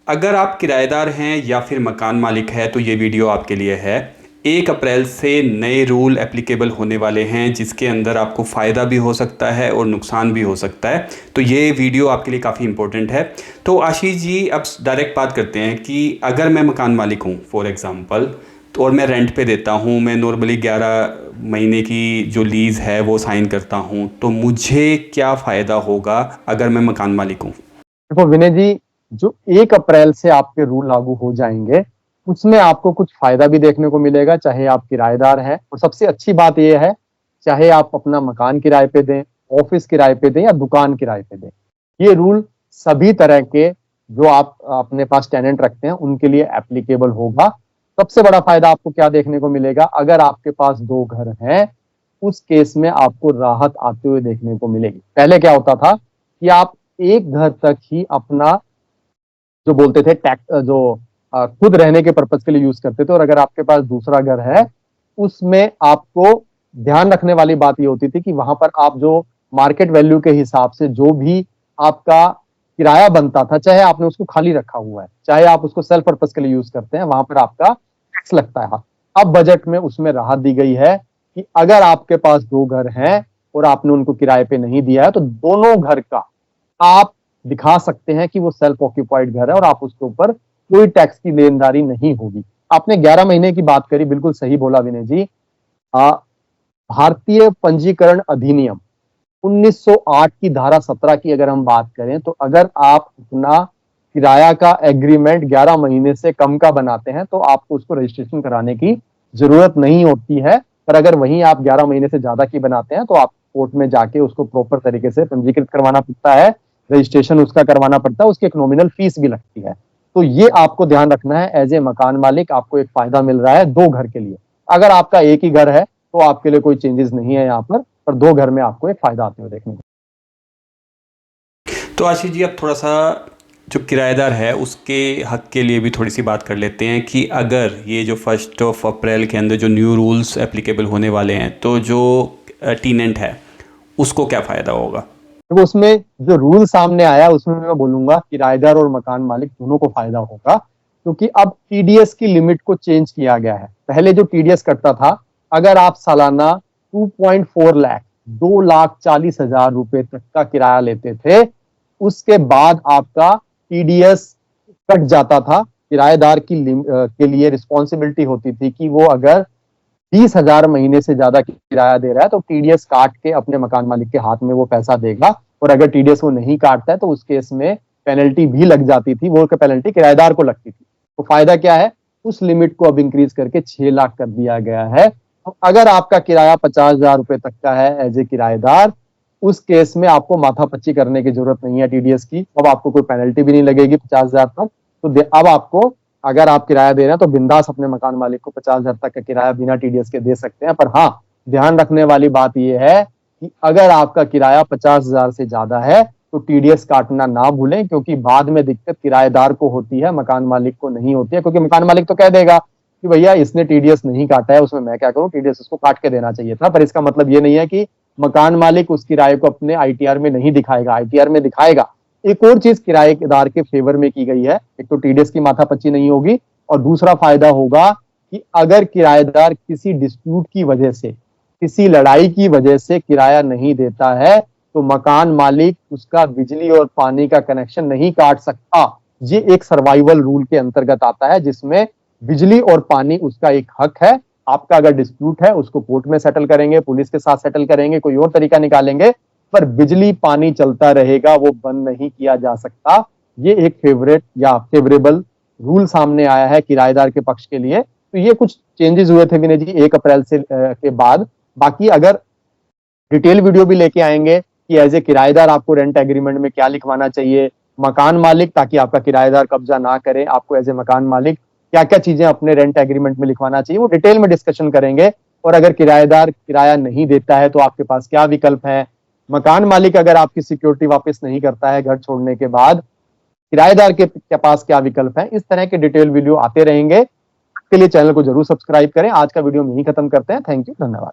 अगर आप किराएदार हैं या फिर मकान मालिक है तो ये वीडियो आपके लिए है। 1 अप्रैल से नए रूल एप्लीकेबल होने वाले हैं जिसके अंदर आपको फ़ायदा भी हो सकता है और नुकसान भी हो सकता है। तो ये वीडियो आपके लिए काफ़ी इंपॉर्टेंट है। तो आशीष जी, अब डायरेक्ट बात करते हैं कि अगर मैं मकान मालिक हूँ फॉर एग्ज़ाम्पल, तो और मैं रेंट पे देता हूँ, मैं नॉर्मली 11 महीने की जो लीज़ है वो साइन करता हूँ, तो मुझे क्या फ़ायदा होगा अगर मैं मकान मालिक हूँ? देखो विनय जी, जो 1 अप्रैल से आपके रूल लागू हो जाएंगे उसमें आपको कुछ फायदा भी देखने को मिलेगा, चाहे आप किराएदार हैं। और सबसे अच्छी बात यह है, चाहे आप अपना मकान किराए पे दें, ऑफिस किराए पे दें या दुकान किराए पे दें, ये रूल सभी तरह के जो आप अपने पास टेनेंट रखते हैं उनके लिए एप्लीकेबल होगा। सबसे बड़ा फायदा आपको क्या देखने को मिलेगा, अगर आपके पास 2 घर हैं उस केस में आपको राहत आते हुए देखने को मिलेगी। पहले क्या होता था कि आप एक घर तक ही अपना जो बोलते थे टैक्स जो खुद रहने के पर्पज के लिए यूज करते थे, और अगर आपके पास दूसरा घर है उसमें आपको ध्यान रखने वाली बात ये होती थी कि वहां पर आप जो मार्केट वैल्यू के हिसाब से जो भी आपका किराया बनता था, चाहे आपने उसको खाली रखा हुआ है चाहे आप उसको सेल्फ पर्पज के लिए यूज करते हैं, वहां पर आपका टैक्स लगता है। अब बजट में उसमें राहत दी गई है कि अगर आपके पास 2 घर हैं और आपने उनको किराए पे नहीं दिया है तो दोनों घर का आप दिखा सकते हैं कि वो सेल्फ ऑक्यूपाइड घर है और आप उसके ऊपर कोई टैक्स की लेनदारी नहीं होगी। आपने 11 महीने की बात करी, बिल्कुल सही बोला विनय जी। भारतीय पंजीकरण अधिनियम 1908 की धारा 17 की अगर हम बात करें तो अगर आप अपना किराया का एग्रीमेंट 11 महीने से कम का बनाते हैं तो आपको उसको रजिस्ट्रेशन कराने की जरूरत नहीं होती है। पर अगर वहीं आप 11 महीने से ज्यादा की बनाते हैं तो आप कोर्ट में जाके उसको प्रॉपर तरीके से पंजीकृत करवाना पड़ता है, रजिस्ट्रेशन उसका करवाना पड़ता है, उसकी एक नॉमिनल फीस भी लगती है। तो ये आपको ध्यान रखना है, एज ए मकान मालिक आपको एक फायदा मिल रहा है 2 घर के लिए। अगर आपका एक ही घर है तो आपके लिए कोई चेंजेस नहीं है यहाँ पर 2 घर में आपको एक फायदा आते हुए देखने को। तो आशीष जी, अब थोड़ा सा जो किराएदार है उसके हक के लिए भी थोड़ी सी बात कर लेते हैं कि अगर ये जो 1 अप्रैल के अंदर जो न्यू रूल्स एप्लीकेबल होने वाले हैं तो जो टीनेंट है उसको क्या फ़ायदा होगा? तो उसमें जो रूल सामने आया उसमें मैं बोलूंगा किराएदार और मकान मालिक दोनों को फायदा होगा, क्योंकि अब टीडीएस की लिमिट को चेंज किया गया है। पहले जो टीडीएस कटता था, अगर आप सालाना 2.4 लाख 2,40,000 रुपए तक का किराया लेते थे, उसके बाद आपका टीडीएस कट जाता था। किराएदार के लिए रिस्पॉन्सिबिलिटी होती थी कि वो अगर 30,000 महीने से ज्यादा किराया दे रहा है तो टीडीएस काट के अपने मकान मालिक के हाथ में वो पैसा देगा, और अगर टीडीएस वो नहीं काटता है तो उस केस में पेनल्टी भी लग जाती थी, वो पेनल्टी किराएदार को लगती थी। तो फायदा क्या है, उस लिमिट को अब इंक्रीज करके 6 लाख कर दिया गया है। तो अगर आपका किराया 50,000 रुपए तक का है एज ए किराएदार, उस केस में आपको माथापच्ची करने की जरूरत नहीं है टीडीएस की। अब आपको कोई पेनल्टी भी नहीं लगेगी 50,000 तक। तो अब आपको, अगर आप किराया दे रहे हैं तो बिंदास अपने मकान मालिक को 50,000 तक का किराया बिना टीडीएस के दे सकते हैं। पर हाँ, ध्यान रखने वाली बात यह है कि अगर आपका किराया 50,000 से ज्यादा है तो टीडीएस काटना ना भूलें, क्योंकि बाद में दिक्कत किराएदार को होती है, मकान मालिक को नहीं होती है। क्योंकि मकान मालिक तो कह देगा कि भैया इसने टीडीएस नहीं काटा है, उसमें मैं क्या करूं, टीडीएस उसको काट के देना चाहिए था। पर इसका मतलब ये नहीं है कि मकान मालिक उस किराए को अपने आईटीआर में नहीं दिखाएगा, आईटीआर में दिखाएगा। एक और चीज किराएदार के फेवर में की गई है, एक तो टीडीएस की माथापच्ची नहीं होगी, और दूसरा फायदा होगा कि अगर किराएदार किसी डिस्प्यूट की वजह से, किसी लड़ाई की वजह से किराया नहीं देता है तो मकान मालिक उसका बिजली और पानी का कनेक्शन नहीं काट सकता। ये एक सर्वाइवल रूल के अंतर्गत आता है, जिसमें बिजली और पानी उसका एक हक है। आपका अगर डिस्प्यूट है उसको कोर्ट में सेटल करेंगे, पुलिस के साथ सेटल करेंगे, कोई और तरीका निकालेंगे, पर बिजली पानी चलता रहेगा, वो बंद नहीं किया जा सकता। ये एक फेवरेबल रूल सामने आया है किराएदार के पक्ष के लिए। तो ये कुछ चेंजेस हुए थे विनय जी 1 अप्रैल से के बाद। बाकी अगर डिटेल वीडियो भी लेके आएंगे कि एज ए किराएदार आपको रेंट एग्रीमेंट में क्या लिखवाना चाहिए, मकान मालिक, ताकि आपका किराएदार कब्जा ना करे, आपको एज ए मकान मालिक क्या क्या चीजें अपने रेंट एग्रीमेंट में लिखवाना चाहिए, वो डिटेल में डिस्कशन करेंगे। और अगर किराएदार किराया नहीं देता है तो आपके पास क्या विकल्प है, मकान मालिक अगर आपकी सिक्योरिटी वापस नहीं करता है घर छोड़ने के बाद, किराएदार के पास क्या विकल्प है। इस तरह के डिटेल वीडियो आते रहेंगे। इसके लिए चैनल को जरूर सब्सक्राइब करें। आज का वीडियो हम यहीं खत्म करते हैं। थैंक यू, धन्यवाद।